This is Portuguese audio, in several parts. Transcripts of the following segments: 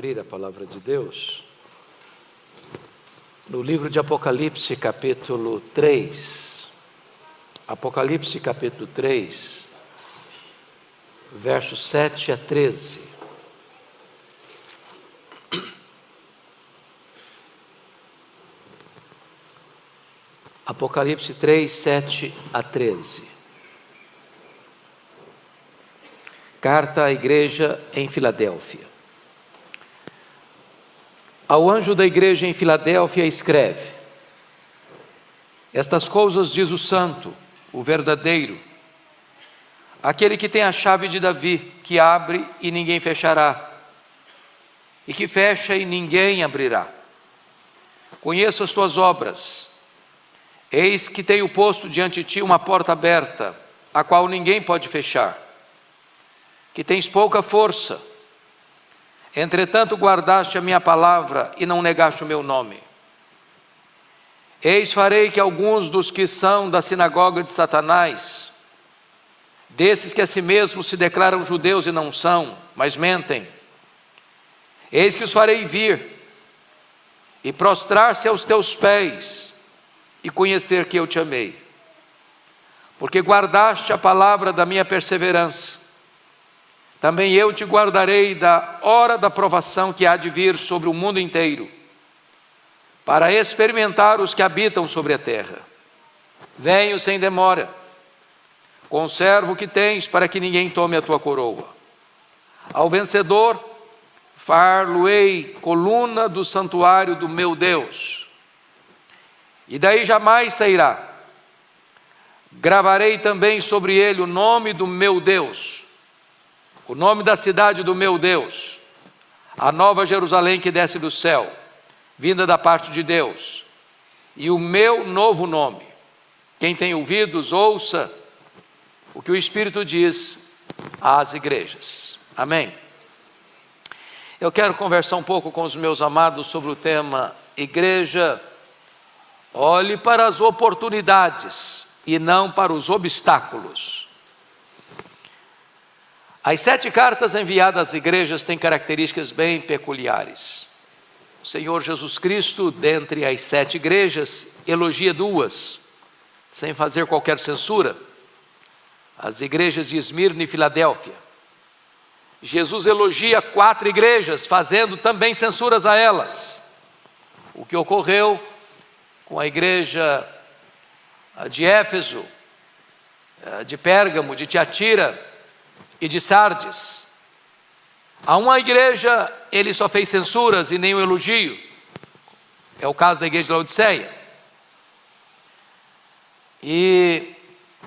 abrir a palavra de Deus no livro de Apocalipse, capítulo 3. Apocalipse, capítulo 3, versos 7 a 13. Apocalipse 3, 7 a 13. Carta à igreja em Filadélfia. Ao anjo da igreja em Filadélfia escreve: estas coisas diz o santo, o verdadeiro, aquele que tem a chave de Davi, que abre e ninguém fechará, e que fecha e ninguém abrirá. Conheço as tuas obras. Eis que tenho posto diante de ti uma porta aberta, a qual ninguém pode fechar. Que tens pouca força, entretanto guardaste a minha palavra e não negaste o meu nome. Eis farei que alguns dos que são da sinagoga de Satanás, desses que a si mesmos se declaram judeus e não são, mas mentem, eis que os farei vir e prostrar-se aos teus pés e conhecer que eu te amei, porque guardaste a palavra da minha perseverança. Também eu te guardarei da hora da provação que há de vir sobre o mundo inteiro, para experimentar os que habitam sobre a terra. Venho sem demora, conserva o que tens, para que ninguém tome a tua coroa. Ao vencedor, far-lo-ei coluna do santuário do meu Deus, e daí jamais sairá. Gravarei também sobre ele o nome do meu Deus, o nome da cidade do meu Deus, a nova Jerusalém que desce do céu, vinda da parte de Deus, e o meu novo nome. Quem tem ouvidos, ouça o que o Espírito diz às igrejas. Amém. Eu quero conversar um pouco com os meus amados sobre o tema: igreja, olhe para as oportunidades e não para os obstáculos. As 7 cartas enviadas às igrejas têm características bem peculiares. O Senhor Jesus Cristo, dentre as 7 igrejas, elogia 2, sem fazer qualquer censura: as igrejas de Esmirna e Filadélfia. Jesus elogia 4 igrejas, fazendo também censuras a elas. O que ocorreu com a igreja de Éfeso, de Pérgamo, de Tiatira e de Sardes. A uma igreja ele só fez censuras e nenhum elogio. É o caso da igreja de Laodiceia. E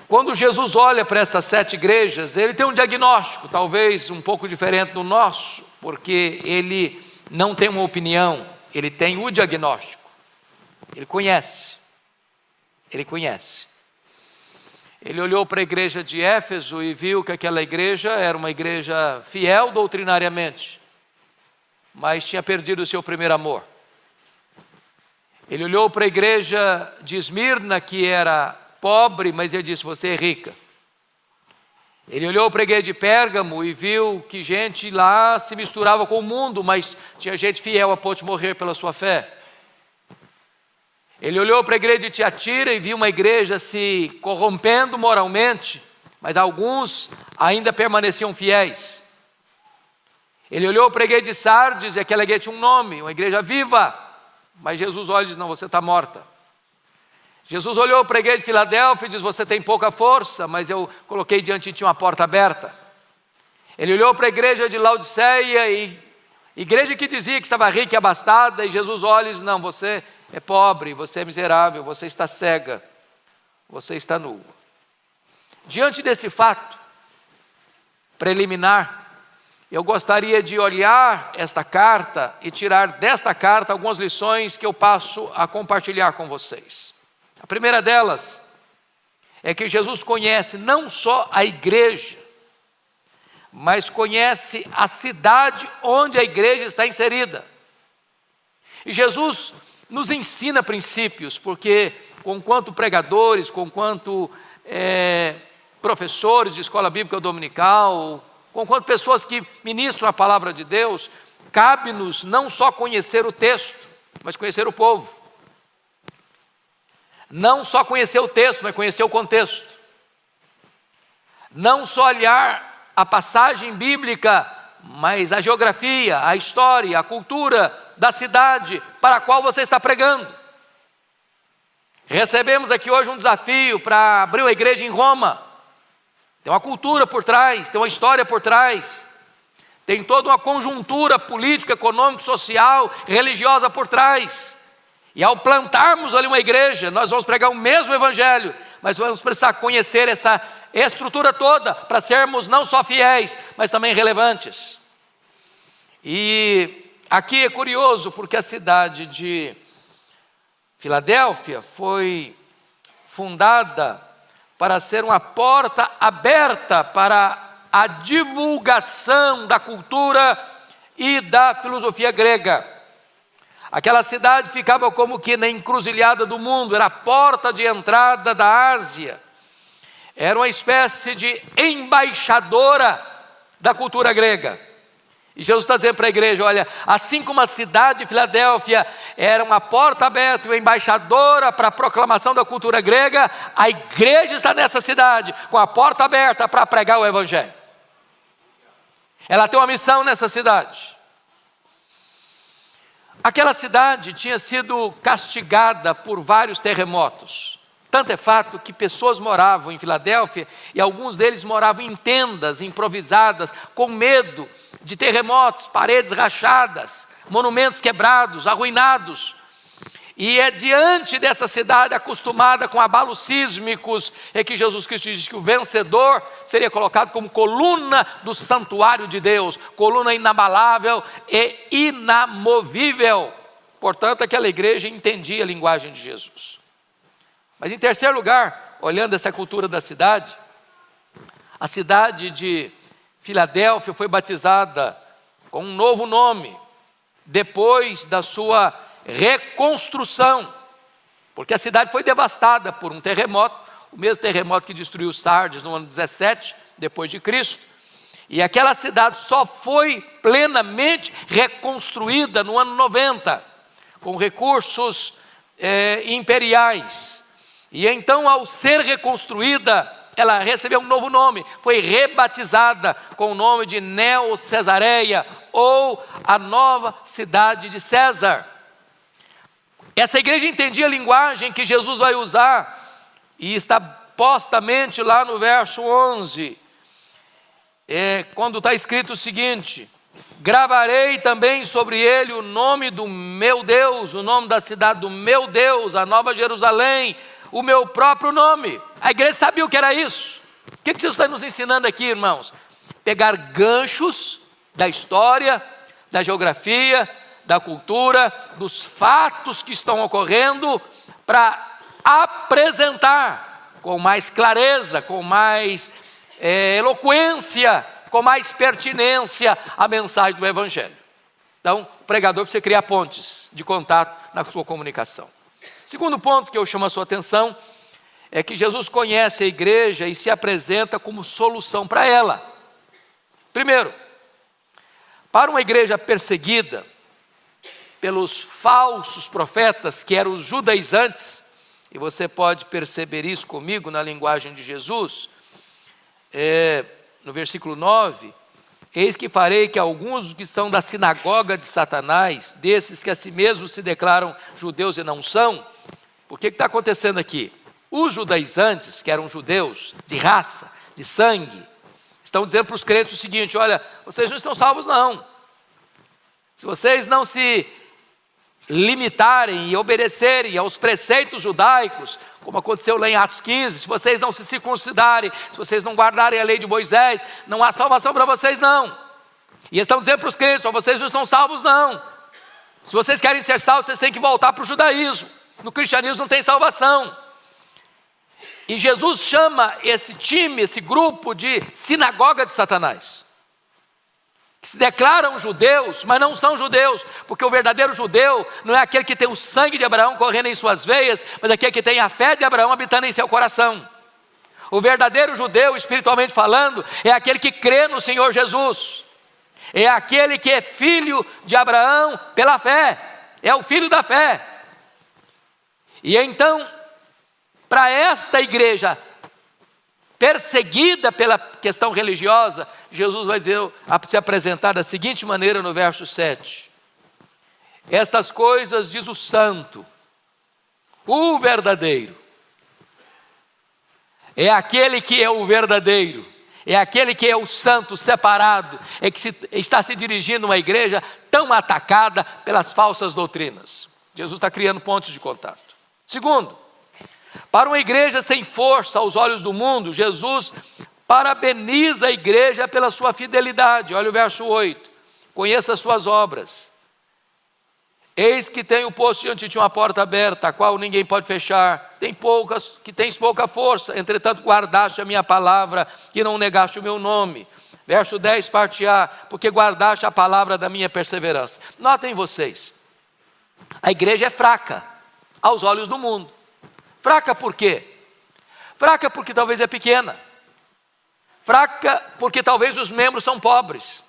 quando Jesus olha para essas 7 igrejas, ele tem um diagnóstico, talvez um pouco diferente do nosso, porque ele não tem uma opinião, ele tem o diagnóstico. Ele conhece. Ele olhou para a igreja de Éfeso e viu que aquela igreja era uma igreja fiel doutrinariamente, mas tinha perdido o seu primeiro amor. Ele olhou para a igreja de Esmirna, que era pobre, mas ele disse: você é rica. Ele olhou para a igreja de Pérgamo e viu que gente lá se misturava com o mundo, mas tinha gente fiel a ponto de morrer pela sua fé. Ele olhou para a igreja de Tiatira e viu uma igreja se corrompendo moralmente, mas alguns ainda permaneciam fiéis. Ele olhou para a igreja de Sardes e aquela igreja tinha um nome, uma igreja viva, mas Jesus olha e diz: não, você está morta. Jesus olhou para a igreja de Filadélfia e diz: você tem pouca força, mas eu coloquei diante de ti uma porta aberta. Ele olhou para a igreja de Laodiceia, e igreja que dizia que estava rica e abastada, e Jesus olha e diz: não, você é pobre, você é miserável, você está cega, você está nua. Diante desse fato preliminar, eu gostaria de olhar esta carta e tirar desta carta algumas lições que eu passo a compartilhar com vocês. A primeira delas é que Jesus conhece não só a igreja, mas conhece a cidade onde a igreja está inserida. E Jesus nos ensina princípios, porque conquanto pregadores, conquanto professores de escola bíblica dominical, conquanto pessoas que ministram a palavra de Deus, cabe-nos não só conhecer o texto, mas conhecer o povo. Não só conhecer o texto, mas conhecer o contexto. Não só olhar a passagem bíblica, mas a geografia, a história, a cultura da cidade para a qual você está pregando. Recebemos aqui hoje um desafio para abrir uma igreja em Roma. Tem uma cultura por trás, tem uma história por trás, tem toda uma conjuntura política, econômica, social, religiosa por trás. E ao plantarmos ali uma igreja, nós vamos pregar o mesmo evangelho, mas vamos precisar conhecer essa estrutura toda para sermos não só fiéis, mas também relevantes. E aqui é curioso porque a cidade de Filadélfia foi fundada para ser uma porta aberta para a divulgação da cultura e da filosofia grega. Aquela cidade ficava como que na encruzilhada do mundo, era a porta de entrada da Ásia. Era uma espécie de embaixadora da cultura grega. E Jesus está dizendo para a igreja, olha, assim como a cidade de Filadélfia era uma porta aberta, uma embaixadora para a proclamação da cultura grega, a igreja está nessa cidade, com a porta aberta para pregar o evangelho. Ela tem uma missão nessa cidade. Aquela cidade tinha sido castigada por vários terremotos. Tanto é fato que pessoas moravam em Filadélfia e alguns deles moravam em tendas improvisadas, com medo de terremotos, paredes rachadas, monumentos quebrados, arruinados. E é diante dessa cidade acostumada com abalos sísmicos é que Jesus Cristo diz que o vencedor seria colocado como coluna do santuário de Deus, coluna inabalável e inamovível. Portanto, aquela igreja entendia a linguagem de Jesus. Mas em terceiro lugar, olhando essa cultura da cidade, a cidade de Filadélfia foi batizada com um novo nome, depois da sua reconstrução, porque a cidade foi devastada por um terremoto, o mesmo terremoto que destruiu Sardes no ano 17, depois de Cristo, e aquela cidade só foi plenamente reconstruída no ano 90, com recursos imperiais, e então ao ser reconstruída, ela recebeu um novo nome, foi rebatizada com o nome de Neo-Cesareia, ou a nova cidade de César. Essa igreja entendia a linguagem que Jesus vai usar, e está postamente lá no verso 11, quando está escrito o seguinte: gravarei também sobre ele o nome do meu Deus, o nome da cidade do meu Deus, a Nova Jerusalém, o meu próprio nome. A igreja sabia o que era isso. O que Jesus está nos ensinando aqui, irmãos? Pegar ganchos da história, da geografia, da cultura, dos fatos que estão ocorrendo, para apresentar com mais clareza, com mais eloquência, com mais pertinência a mensagem do evangelho. Então, o pregador precisa criar pontes de contato na sua comunicação. Segundo ponto que eu chamo a sua atenção é que Jesus conhece a igreja e se apresenta como solução para ela. Primeiro, para uma igreja perseguida pelos falsos profetas, que eram os judaizantes, e você pode perceber isso comigo na linguagem de Jesus, no versículo 9, eis que farei que alguns que são da sinagoga de Satanás, desses que a si mesmos se declaram judeus e não são. Por que está acontecendo aqui? Os judaizantes, que eram judeus de raça, de sangue, estão dizendo para os crentes o seguinte: olha, vocês não estão salvos não. Se vocês não se limitarem e obedecerem aos preceitos judaicos, como aconteceu lá em Atos 15, se vocês não se circuncidarem, se vocês não guardarem a lei de Moisés, não há salvação para vocês não. E estão dizendo para os crentes: ó, vocês não estão salvos não. Se vocês querem ser salvos, vocês têm que voltar para o judaísmo. No cristianismo não tem salvação. E Jesus chama esse time, esse grupo de sinagoga de Satanás, que se declaram judeus, mas não são judeus, porque o verdadeiro judeu não é aquele que tem o sangue de Abraão correndo em suas veias, mas aquele que tem a fé de Abraão habitando em seu coração. O verdadeiro judeu, espiritualmente falando, é aquele que crê no Senhor Jesus. é aquele que é filho de Abraão pela fé, é o filho da fé. E então, para esta igreja perseguida pela questão religiosa, Jesus vai se apresentar da seguinte maneira no verso 7. Estas coisas diz o santo, o verdadeiro. É aquele que é o verdadeiro, é aquele que é o santo separado, é que está se dirigindo a uma igreja tão atacada pelas falsas doutrinas. Jesus está criando pontos de contato. Segundo, para uma igreja sem força aos olhos do mundo, Jesus parabeniza a igreja pela sua fidelidade. Olha o verso 8. Conheça as suas obras. Eis que tenho posto diante de ti uma porta aberta, a qual ninguém pode fechar. Tens pouca força, entretanto guardaste a minha palavra, que não negaste o meu nome. Verso 10, parte A, porque guardaste a palavra da minha perseverança. Notem vocês, a igreja é fraca aos olhos do mundo. Fraca por quê? Fraca porque talvez é pequena. Fraca porque talvez os membros são pobres.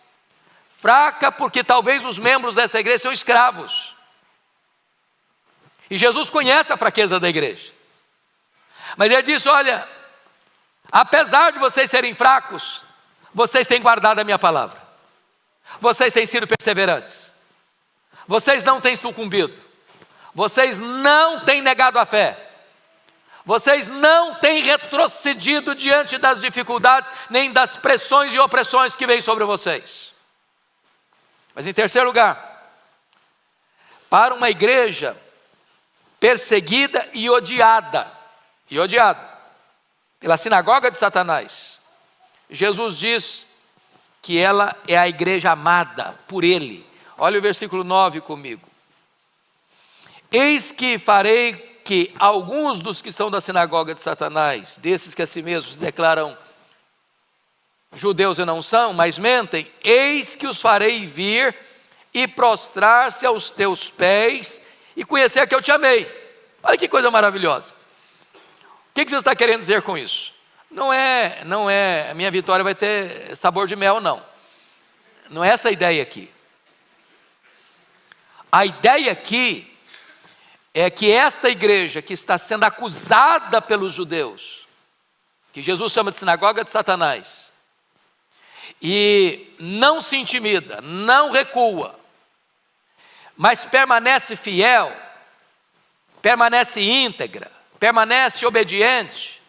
Fraca porque talvez os membros dessa igreja são escravos. E Jesus conhece a fraqueza da igreja. Mas ele disse, olha, apesar de vocês serem fracos, vocês têm guardado a minha palavra. Vocês têm sido perseverantes. Vocês não têm sucumbido. Vocês não têm negado a fé. Vocês não têm retrocedido diante das dificuldades, nem das pressões e opressões que vêm sobre vocês. Mas em terceiro lugar, para uma igreja perseguida e odiada pela sinagoga de Satanás, Jesus diz que ela é a igreja amada por Ele. Olha o versículo 9 comigo. Eis que farei que alguns dos que são da sinagoga de Satanás, desses que a si mesmos se declaram judeus e não são, mas mentem, eis que os farei vir e prostrar-se aos teus pés e conhecer que eu te amei. Olha que coisa maravilhosa. O que Jesus está querendo dizer com isso? Não é, a minha vitória vai ter sabor de mel, não. Não é essa a ideia aqui. A ideia aqui é que esta igreja que está sendo acusada pelos judeus, que Jesus chama de sinagoga de Satanás, e não se intimida, não recua, mas permanece fiel, permanece íntegra, permanece obediente,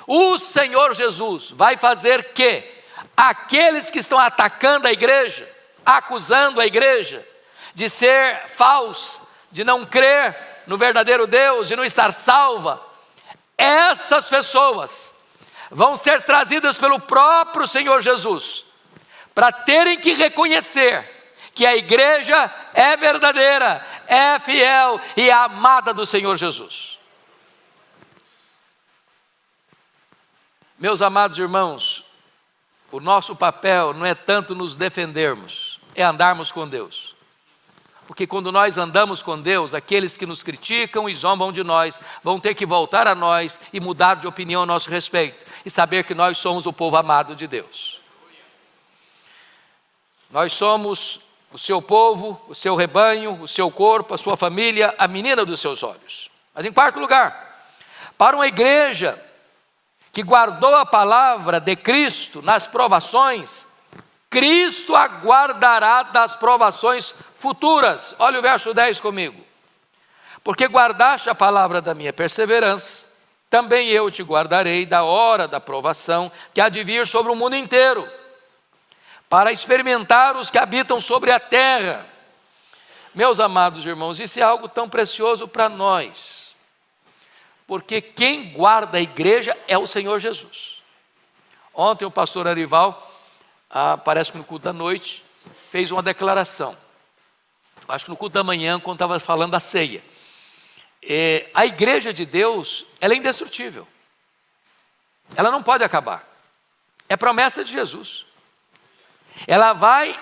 o Senhor Jesus vai fazer que aqueles que estão atacando a igreja, acusando a igreja de ser falsa, de não crer no verdadeiro Deus, de não estar salva, essas pessoas vão ser trazidas pelo próprio Senhor Jesus, para terem que reconhecer que a igreja é verdadeira, é fiel e é amada do Senhor Jesus. Meus amados irmãos, o nosso papel não é tanto nos defendermos, é andarmos com Deus. Porque quando nós andamos com Deus, aqueles que nos criticam e zombam de nós, vão ter que voltar a nós e mudar de opinião a nosso respeito, e saber que nós somos o povo amado de Deus. Nós somos o seu povo, o seu rebanho, o seu corpo, a sua família, a menina dos seus olhos. Mas em quarto lugar, para uma igreja que guardou a palavra de Cristo nas provações, Cristo aguardará das provações futuras. Olha o verso 10 comigo. Porque guardaste a palavra da minha perseverança, também eu te guardarei da hora da provação que há de vir sobre o mundo inteiro, para experimentar os que habitam sobre a terra. Meus amados irmãos, isso é algo tão precioso para nós, porque quem guarda a igreja é o Senhor Jesus. Ontem o pastor Arival, parece que no culto da noite, fez uma declaração. Acho que no culto da manhã, quando estava falando da ceia. A igreja de Deus, ela é indestrutível. Ela não pode acabar. É promessa de Jesus. Ela vai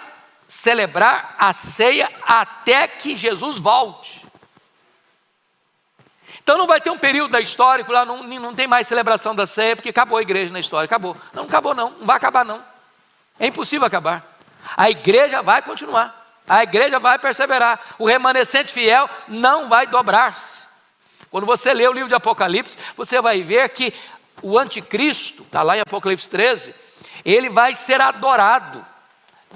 celebrar a ceia até que Jesus volte. Então não vai ter um período da história que lá não tem mais celebração da ceia, porque acabou a igreja na história. Acabou. Não acabou não vai acabar não. É impossível acabar. A igreja vai continuar, a igreja vai perseverar, o remanescente fiel não vai dobrar-se. Quando você lê o livro de Apocalipse, você vai ver que o anticristo, está lá em Apocalipse 13, ele vai ser adorado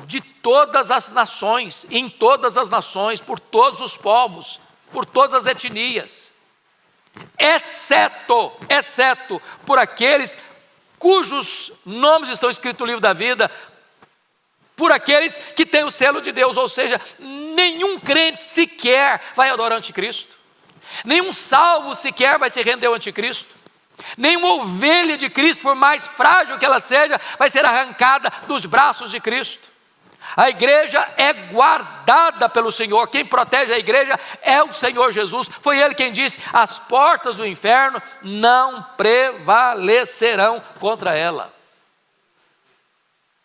de todas as nações, em todas as nações, por todos os povos, por todas as etnias, exceto por aqueles cujos nomes estão escritos no livro da vida, por aqueles que têm o selo de Deus, ou seja, nenhum crente sequer vai adorar o anticristo, nenhum salvo sequer vai se render ao anticristo, nenhuma ovelha de Cristo, por mais frágil que ela seja, vai ser arrancada dos braços de Cristo. A igreja é guardada pelo Senhor, quem protege a igreja é o Senhor Jesus, foi Ele quem disse, as portas do inferno não prevalecerão contra ela.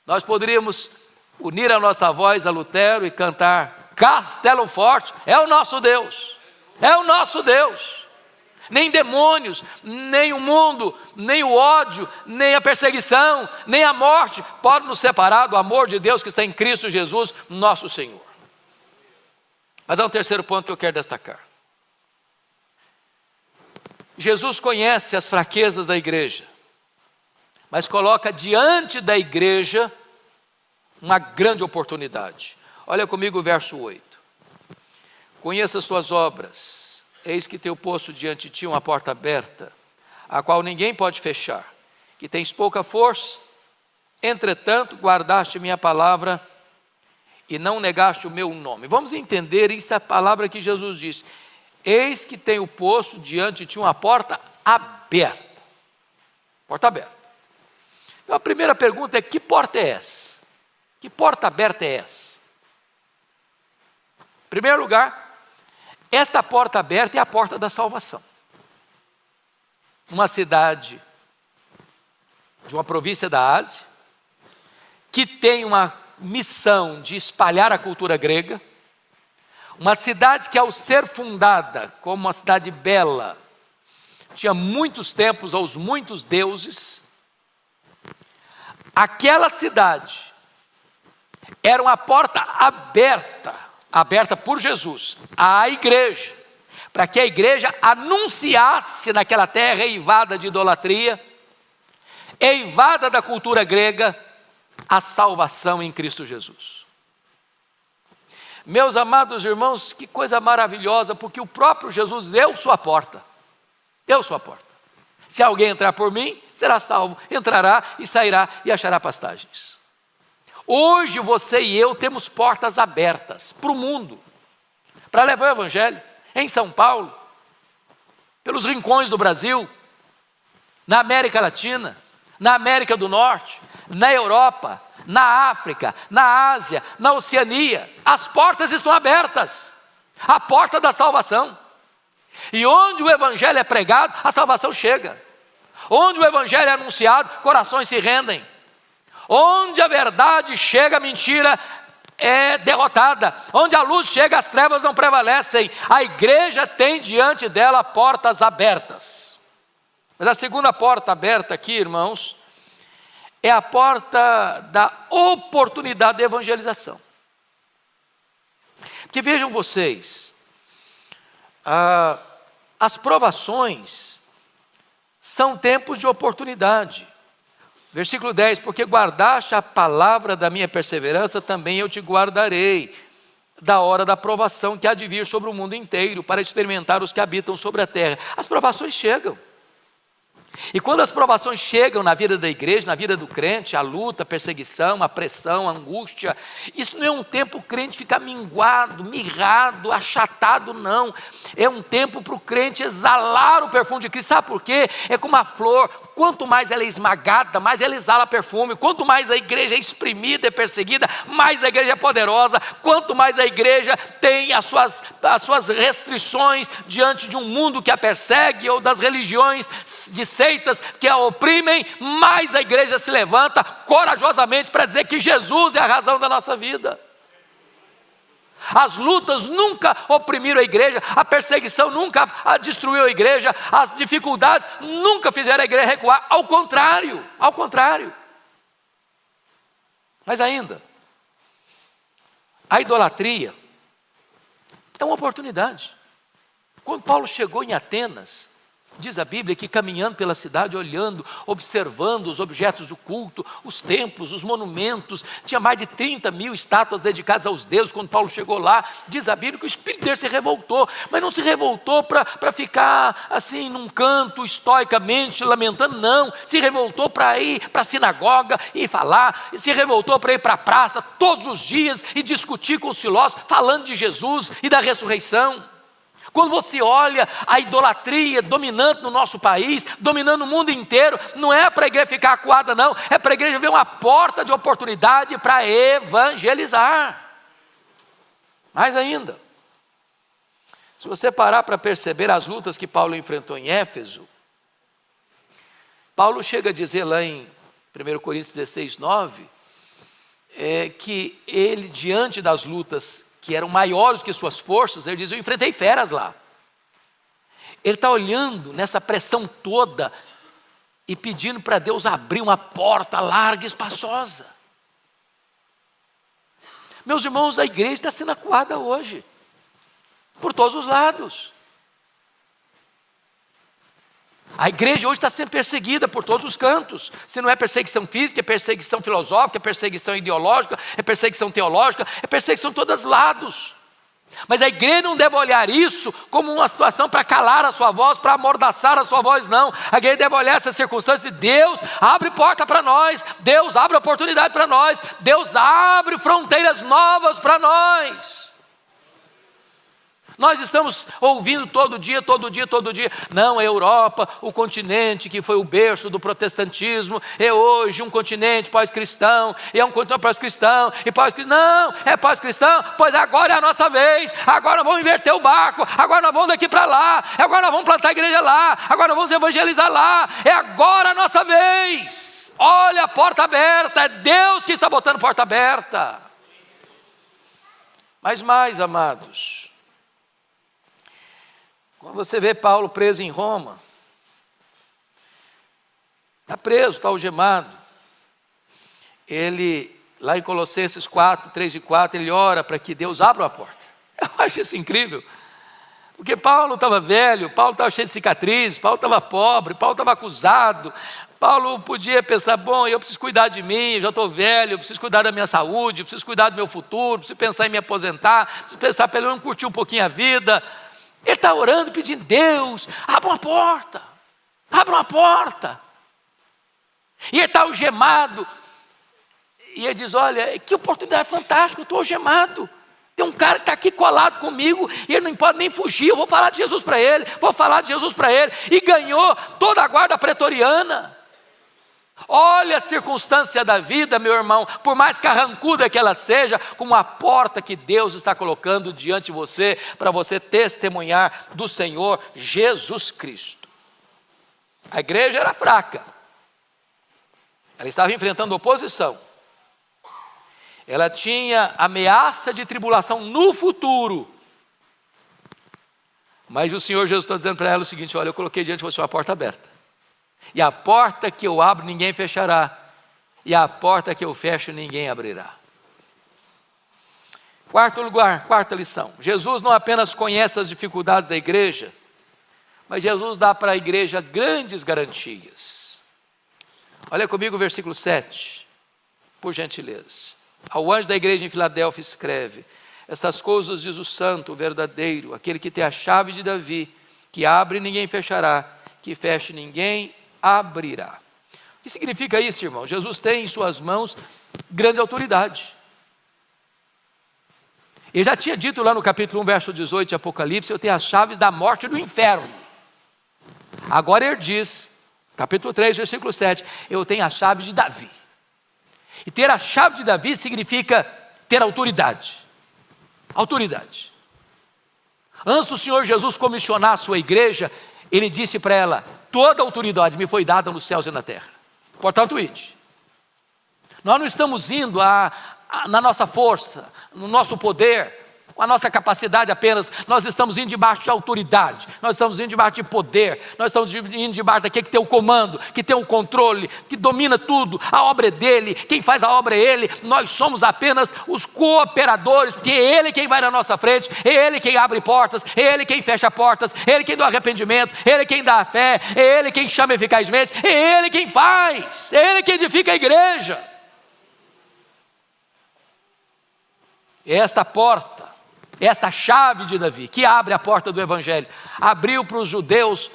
Nós poderíamos unir a nossa voz a Lutero e cantar, Castelo Forte é o nosso Deus, é o nosso Deus. Nem demônios, nem o mundo, nem o ódio, nem a perseguição, nem a morte podem nos separar do amor de Deus que está em Cristo Jesus, nosso Senhor. Mas há um terceiro ponto que eu quero destacar. Jesus conhece as fraquezas da igreja, mas coloca diante da igreja uma grande oportunidade. Olha comigo o verso 8. Conheça as tuas obras. Eis que tenho posto diante de ti uma porta aberta, a qual ninguém pode fechar, que tens pouca força, entretanto guardaste minha palavra e não negaste o meu nome. Vamos entender isso, a palavra que Jesus disse, eis que tenho posto diante de ti uma porta aberta, porta aberta. Então a primeira pergunta é, que porta é essa? Que porta aberta é essa? Em primeiro lugar, esta porta aberta é a porta da salvação. Uma cidade de uma província da Ásia, que tem uma missão de espalhar a cultura grega, uma cidade que ao ser fundada como uma cidade bela, tinha muitos templos aos muitos deuses, aquela cidade era uma porta aberta por Jesus à igreja, para que a igreja anunciasse naquela terra eivada de idolatria, eivada da cultura grega, a salvação em Cristo Jesus. Meus amados irmãos, que coisa maravilhosa, porque o próprio Jesus, eu sou a porta, se alguém entrar por mim, será salvo, entrará e sairá e achará pastagens. Hoje você e eu temos portas abertas para o mundo, para levar o evangelho em São Paulo, pelos rincões do Brasil, na América Latina, na América do Norte, na Europa, na África, na Ásia, na Oceania. As portas estão abertas, a porta da salvação. E onde o evangelho é pregado, a salvação chega. Onde o evangelho é anunciado, corações se rendem. Onde a verdade chega, a mentira é derrotada. Onde a luz chega, as trevas não prevalecem. A igreja tem diante dela portas abertas. Mas a segunda porta aberta aqui, irmãos, é a porta da oportunidade de evangelização. Porque vejam vocês, as provações são tempos de oportunidade. Versículo 10, porque guardaste a palavra da minha perseverança, também eu te guardarei da hora da provação que há de vir sobre o mundo inteiro, para experimentar os que habitam sobre a terra. As provações chegam. E quando as provações chegam na vida da igreja, na vida do crente, a luta, a perseguição, a pressão, a angústia, isso não é um tempo o crente ficar minguado, mirrado, achatado, não. É um tempo para o crente exalar o perfume de Cristo. Sabe por quê? É como a flor, quanto mais ela é esmagada, mais ela exala perfume. Quanto mais a igreja é exprimida, é perseguida, mais a igreja é poderosa. Quanto mais a igreja tem as suas restrições diante de um mundo que a persegue, ou das religiões de seitas que a oprimem, mais a igreja se levanta corajosamente para dizer que Jesus é a razão da nossa vida. As lutas nunca oprimiram a igreja, a perseguição nunca destruiu a igreja, as dificuldades nunca fizeram a igreja recuar, ao contrário. Mas ainda, A idolatria é uma oportunidade. Quando Paulo chegou em Atenas, diz a Bíblia que caminhando pela cidade, olhando, observando os objetos do culto, os templos, os monumentos, tinha mais de 30.000 estátuas dedicadas aos deuses. Quando Paulo chegou lá, diz a Bíblia que o espírito dele se revoltou, mas não se revoltou para ficar assim num canto estoicamente lamentando, não, se revoltou para ir para a sinagoga e falar, e se revoltou para ir para a praça todos os dias e discutir com os filósofos, falando de Jesus e da ressurreição. Quando você olha a idolatria dominante no nosso país, dominando o mundo inteiro, não é para a igreja ficar acuada, não, é para a igreja ver uma porta de oportunidade para evangelizar. Mais ainda, se você parar para perceber as lutas que Paulo enfrentou em Éfeso, Paulo chega a dizer lá em 1 Coríntios 16, 9, que ele, diante das lutas que eram maiores que suas forças, ele diz: eu enfrentei feras lá. Ele está olhando nessa pressão toda e pedindo para Deus abrir uma porta larga e espaçosa. Meus irmãos, a igreja está sendo acuada hoje, por todos os lados. A igreja hoje está sendo perseguida por todos os cantos. Se não é perseguição física, é perseguição filosófica, é perseguição ideológica, é perseguição teológica, é perseguição de todos os lados. Mas a igreja não deve olhar isso como uma situação para calar a sua voz, para amordaçar a sua voz, não. A igreja deve olhar essa circunstância e Deus abre porta para nós, Deus abre oportunidade para nós, Deus abre fronteiras novas para nós. Nós estamos ouvindo todo dia, não, a Europa, o continente que foi o berço do protestantismo, é hoje um continente pós-cristão, e é um continente pós-cristão, e pós-cristão, não, é pós-cristão, pois agora é a nossa vez, agora nós vamos inverter o barco, agora nós vamos daqui para lá, agora nós vamos plantar a igreja lá, agora nós vamos evangelizar lá, é agora a nossa vez. Olha a porta aberta, é Deus que está botando porta aberta. Mas mais, amados, quando você vê Paulo preso em Roma, está preso, está algemado, ele, lá em Colossenses 4, 3 e 4, ele ora para que Deus abra a porta. Eu acho isso incrível, porque Paulo estava velho, Paulo estava cheio de cicatrizes, Paulo estava pobre, Paulo estava acusado, Paulo podia pensar: bom, eu preciso cuidar de mim, eu já estou velho, eu preciso cuidar da minha saúde, eu preciso cuidar do meu futuro, preciso pensar em me aposentar, preciso pensar pelo menos curtir um pouquinho a vida. Ele está orando, pedindo: Deus, abra uma porta, abra uma porta. E ele está algemado, e ele diz: olha, que oportunidade fantástica, eu estou algemado. Tem um cara que está aqui colado comigo, e ele não pode nem fugir, eu vou falar de Jesus para ele, e ganhou toda a guarda pretoriana. Olha a circunstância da vida, meu irmão, por mais carrancuda que ela seja, como a porta que Deus está colocando diante de você, para você testemunhar do Senhor Jesus Cristo. A igreja era fraca, ela estava enfrentando oposição, ela tinha ameaça de tribulação no futuro, mas o Senhor Jesus está dizendo para ela o seguinte: olha, eu coloquei diante de você uma porta aberta, e a porta que eu abro ninguém fechará, e a porta que eu fecho ninguém abrirá. Quarto lugar, quarta lição: Jesus não apenas conhece as dificuldades da igreja, mas Jesus dá para a igreja grandes garantias. Olha comigo o versículo 7, por gentileza. Ao anjo da igreja em Filadélfia escreve: estas coisas diz o santo, o verdadeiro, aquele que tem a chave de Davi, que abre e ninguém fechará, que feche ninguém abrirá. O que significa isso, irmão? Jesus tem em suas mãos grande autoridade. Ele já tinha dito lá no capítulo 1, verso 18 de Apocalipse: eu tenho as chaves da morte e do inferno. Agora ele diz, capítulo 3, versículo 7, eu tenho a chave de Davi. E ter a chave de Davi significa ter autoridade. Autoridade. Antes do Senhor Jesus comissionar a sua igreja, ele disse para ela: toda a autoridade me foi dada nos céus e na terra. Portanto, ide. Nós não estamos indo na nossa força, no nosso poder, com a nossa capacidade apenas, nós estamos indo debaixo de autoridade, nós estamos indo debaixo de poder, nós estamos indo debaixo daquele que tem o comando, que tem o controle, que domina tudo, a obra é dele, quem faz a obra é ele, nós somos apenas os cooperadores, porque é ele quem vai na nossa frente, é ele quem abre portas, é ele quem fecha portas, é ele quem dá arrependimento, é ele quem dá a fé, é ele quem chama eficazmente, é ele quem faz, é ele quem edifica a igreja. Esta porta, esta chave de Davi, que abre a porta do Evangelho, abriu para os judeus,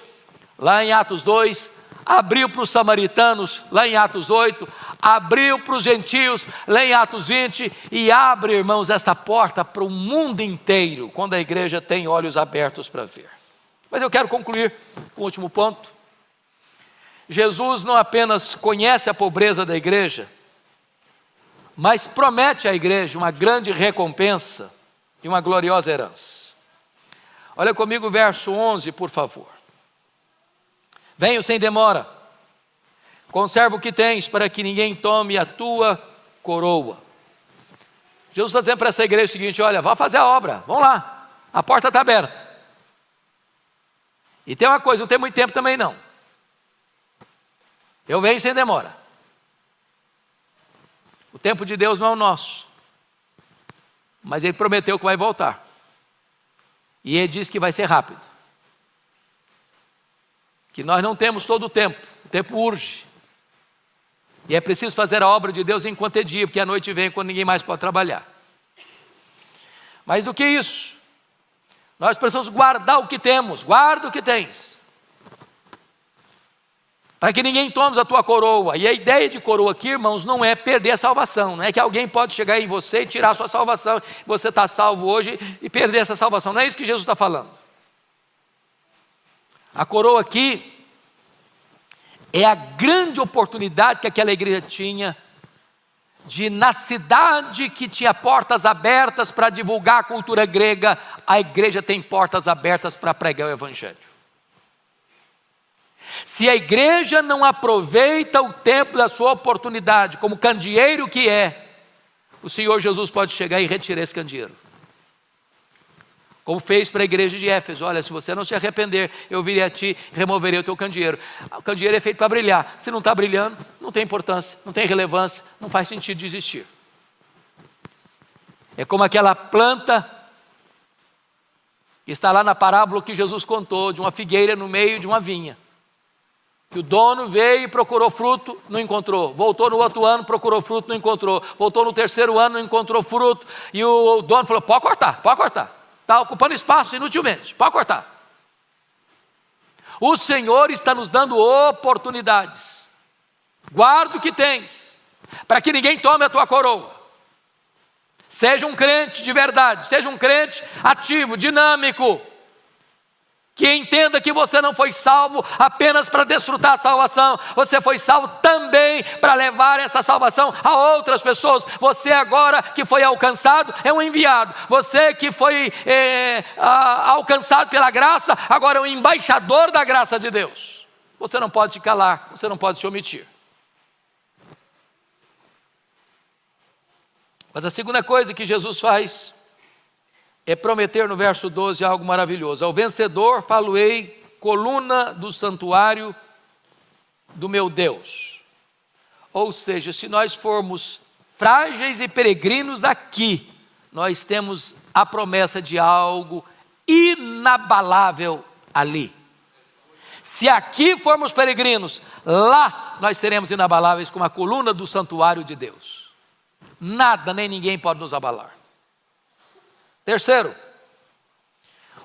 lá em Atos 2, abriu para os samaritanos, lá em Atos 8, abriu para os gentios, lá em Atos 20, e abre, irmãos, esta porta para o mundo inteiro, quando a igreja tem olhos abertos para ver. Mas eu quero concluir com o último ponto. Jesus não apenas conhece a pobreza da igreja, mas promete à igreja uma grande recompensa e uma gloriosa herança. Olha comigo o verso 11, por favor. Venho sem demora, conserva o que tens, para que ninguém tome a tua coroa. Jesus está dizendo para essa igreja o seguinte: olha, vá fazer a obra, vamos lá, a porta está aberta. E tem uma coisa, não tem muito tempo também não. Eu venho sem demora. O tempo de Deus não é o nosso, mas Ele prometeu que vai voltar, e Ele disse que vai ser rápido, que nós não temos todo o tempo urge, e é preciso fazer a obra de Deus enquanto é dia, porque a noite vem quando ninguém mais pode trabalhar. Mais do que isso, nós precisamos guardar o que temos, guarda o que tens, para que ninguém tome a tua coroa. E a ideia de coroa aqui, irmãos, não é perder a salvação, não é que alguém pode chegar em você e tirar a sua salvação, você está salvo hoje e perder essa salvação, não é isso que Jesus está falando. A coroa aqui é a grande oportunidade que aquela igreja tinha de, na cidade que tinha portas abertas para divulgar a cultura grega, a igreja tem portas abertas para pregar o Evangelho. Se a igreja não aproveita o tempo da sua oportunidade, como candeeiro que é, o Senhor Jesus pode chegar e retirar esse candeeiro. Como fez para a igreja de Éfeso: olha, se você não se arrepender, eu virei a ti e removerei o teu candeeiro. O candeeiro é feito para brilhar, se não está brilhando, não tem importância, não tem relevância, não faz sentido de existir. É como aquela planta que está lá na parábola que Jesus contou, de uma figueira no meio de uma vinha, que o dono veio e procurou fruto, não encontrou, voltou no outro ano, procurou fruto, não encontrou, voltou no terceiro ano, não encontrou fruto, e o dono falou: pode cortar, está ocupando espaço inutilmente, pode cortar. O Senhor está nos dando oportunidades, guarda o que tens, para que ninguém tome a tua coroa. Seja um crente de verdade, seja um crente ativo, dinâmico, que entenda que você não foi salvo apenas para desfrutar a salvação, você foi salvo também para levar essa salvação a outras pessoas. Você agora que foi alcançado é um enviado, você que foi alcançado pela graça, agora é um embaixador da graça de Deus. Você não pode se calar, você não pode se omitir. Mas a segunda coisa que Jesus faz é prometer no verso 12 algo maravilhoso: ao vencedor falo-ei coluna do santuário do meu Deus. Ou seja, se nós formos frágeis e peregrinos aqui, nós temos a promessa de algo inabalável ali. Se aqui formos peregrinos, lá nós seremos inabaláveis como a coluna do santuário de Deus. Nada nem ninguém pode nos abalar. Terceiro,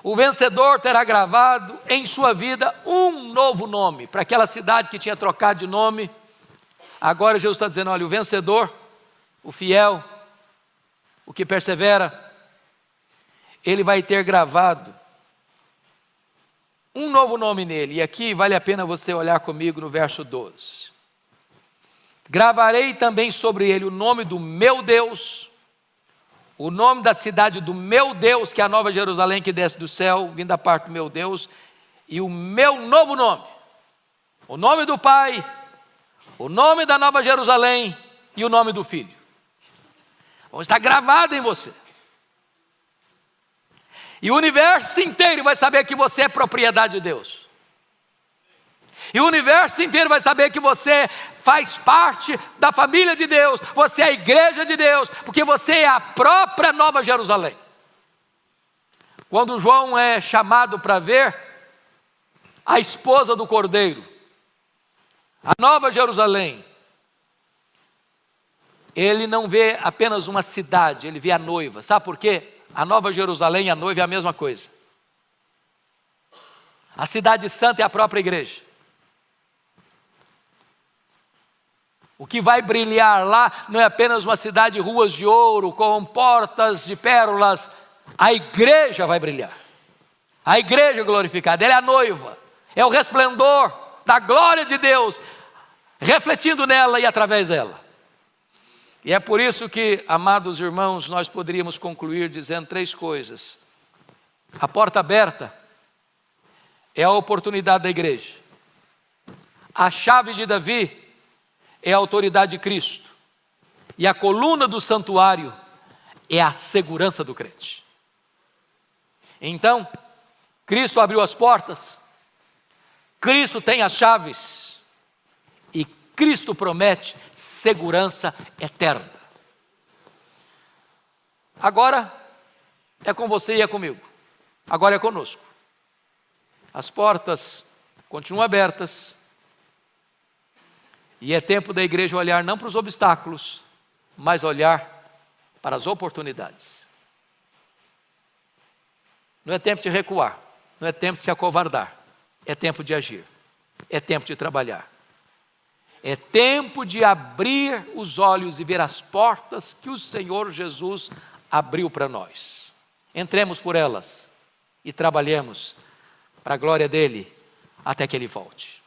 o vencedor terá gravado em sua vida um novo nome. Para aquela cidade que tinha trocado de nome, agora Jesus está dizendo: olha, o vencedor, o fiel, o que persevera, ele vai ter gravado um novo nome nele. E aqui vale a pena você olhar comigo no verso 12. Gravarei também sobre ele o nome do meu Deus, o nome da cidade do meu Deus, que é a Nova Jerusalém que desce do céu, vindo da parte do meu Deus, e o meu novo nome, o nome do Pai, o nome da Nova Jerusalém e o nome do Filho. Vão estar gravados em você. E o universo inteiro vai saber que você é propriedade de Deus. E o universo inteiro vai saber que você faz parte da família de Deus. Você é a igreja de Deus, porque você é a própria Nova Jerusalém. Quando João é chamado para ver a esposa do Cordeiro, a Nova Jerusalém, ele não vê apenas uma cidade, ele vê a noiva. Sabe por quê? A Nova Jerusalém e a noiva é a mesma coisa. A cidade santa é a própria igreja. O que vai brilhar lá não é apenas uma cidade de ruas de ouro, com portas de pérolas. A igreja vai brilhar. A igreja glorificada, ela é a noiva. É o resplendor da glória de Deus, refletindo nela e através dela. E é por isso que, amados irmãos, nós poderíamos concluir dizendo 3 coisas. A porta aberta é a oportunidade da igreja. A chave de Davi é a autoridade de Cristo. E a coluna do santuário é a segurança do crente. Então, Cristo abriu as portas, Cristo tem as chaves, e Cristo promete segurança eterna. Agora é com você e é comigo. Agora é conosco. As portas continuam abertas. E é tempo da igreja olhar não para os obstáculos, mas olhar para as oportunidades. Não é tempo de recuar, não é tempo de se acovardar. É tempo de agir, é tempo de trabalhar. É tempo de abrir os olhos e ver as portas que o Senhor Jesus abriu para nós. Entremos por elas e trabalhemos para a glória dele até que ele volte.